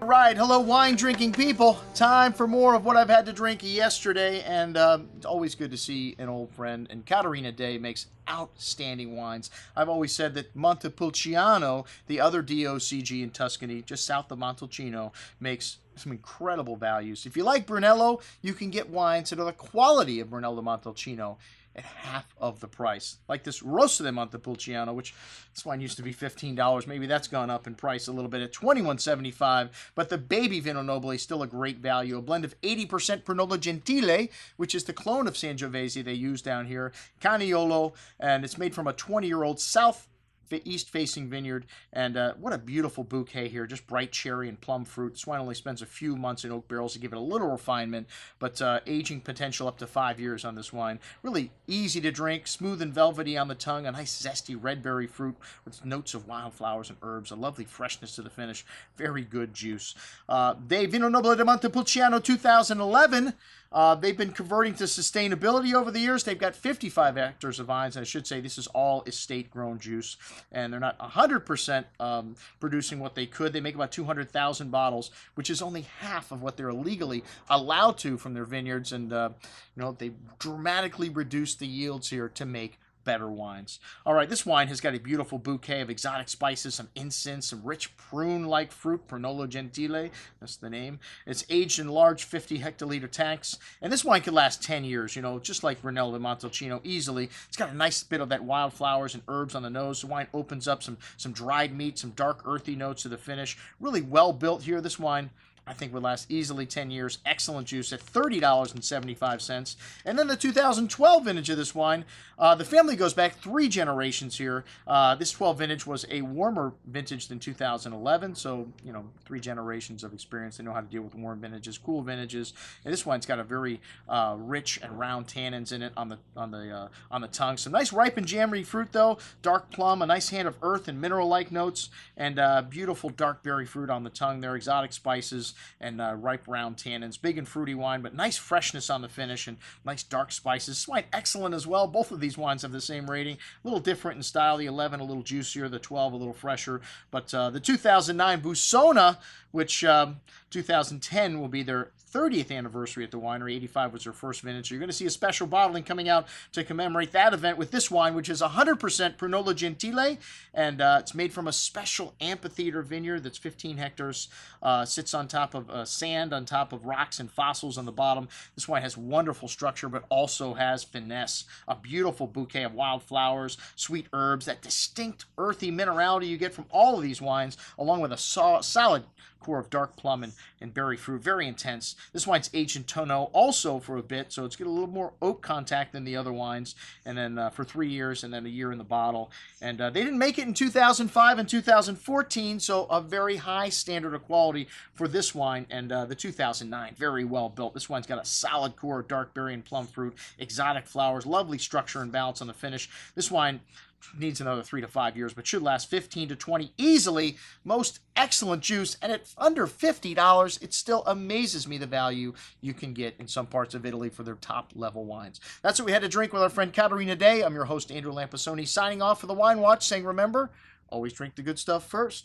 Right, hello wine drinking people. Time for more of what I've had to drink yesterday, and it's always good to see an old friend. And Caterina Day makes outstanding wines. I've always said that Montepulciano, the other DOCG in Tuscany, just south of Montalcino, makes some incredible values. If you like Brunello, you can get wines that are the quality of Brunello Montalcino at half of the price. Like this Rosso de Montepulciano, which this wine used to be $15. Maybe that's gone up in price a little bit at $21.75. But the baby Vino Nobile is still a great value. A blend of 80% Pernolo Gentile, which is the clone of Sangiovese they use down here, Caniolo, and it's made from a 20-year-old east-facing vineyard, and what a beautiful bouquet here. Just bright cherry and plum fruit. This wine only spends a few months in oak barrels to give it a little refinement, but aging potential up to 5 years on this wine. Really easy to drink, smooth and velvety on the tongue, a nice zesty red berry fruit with notes of wildflowers and herbs, a lovely freshness to the finish. Very good juice. De Vino Nobile de Montepulciano 2011. They've been converting to sustainability over the years. They've got 55 hectares of vines, and I should say this is all estate-grown juice, and they're not 100% producing what they could. They make about 200,000 bottles, which is only half of what they're legally allowed to from their vineyards, and they dramatically reduced the yields here to make better wines. All right, this wine has got a beautiful bouquet of exotic spices, some incense, some rich prune-like fruit, Pernolo Gentile, that's the name. It's aged in large 50 hectoliter tanks, and this wine could last 10 years, just like Brunello de Montalcino, easily. It's got a nice bit of that wildflowers and herbs on the nose. The wine opens up some dried meat, some dark earthy notes to the finish. Really well built here. This wine, I think, would last easily 10 years. Excellent juice at $30.75. And then the 2012 vintage of this wine, the family goes back 3 generations here. This 12 vintage was a warmer vintage than 2011, so 3 generations of experience. They know how to deal with warm vintages, cool vintages. And this wine's got a very rich and round tannins in it on the tongue. Some nice ripe and jammery fruit though, dark plum, a nice hand of earth and mineral-like notes, and beautiful dark berry fruit on the tongue. They're exotic spices and ripe round tannins. Big and fruity wine, but nice freshness on the finish and nice dark spices. This wine excellent as well. Both of these wines have the same rating. A little different in style. The 11 a little juicier, the 12 a little fresher. But the 2009 Busona, which 2010 will be their 30th anniversary at the winery. 85 was their first vintage. So you're going to see a special bottling coming out to commemorate that event with this wine, which is 100% Pernolo Gentile, and it's made from a special amphitheater vineyard that's 15 hectares, sits on top of sand, on top of rocks and fossils on the bottom. This wine has wonderful structure, but also has finesse. A beautiful bouquet of wildflowers, sweet herbs, that distinct earthy minerality you get from all of these wines, along with a solid core of dark plum and berry fruit. Very intense. This wine's aged in tonneau also for a bit, so it's got a little more oak contact than the other wines, and then for 3 years and then a year in the bottle. And they didn't make it in 2005 and 2014, so a very high standard of quality for this wine. And the 2009, very well built. This wine's got a solid core of dark berry and plum fruit, exotic flowers, lovely structure and balance on the finish. This wine needs another 3 to 5 years, but should last 15 to 20 easily. Most excellent juice, and at under $50, it still amazes me the value you can get in some parts of Italy for their top level wines. That's what we had to drink with our friend Caterina Day. I'm your host, Andrew Lampasoni, signing off for the Wine Watch, saying remember, always drink the good stuff first.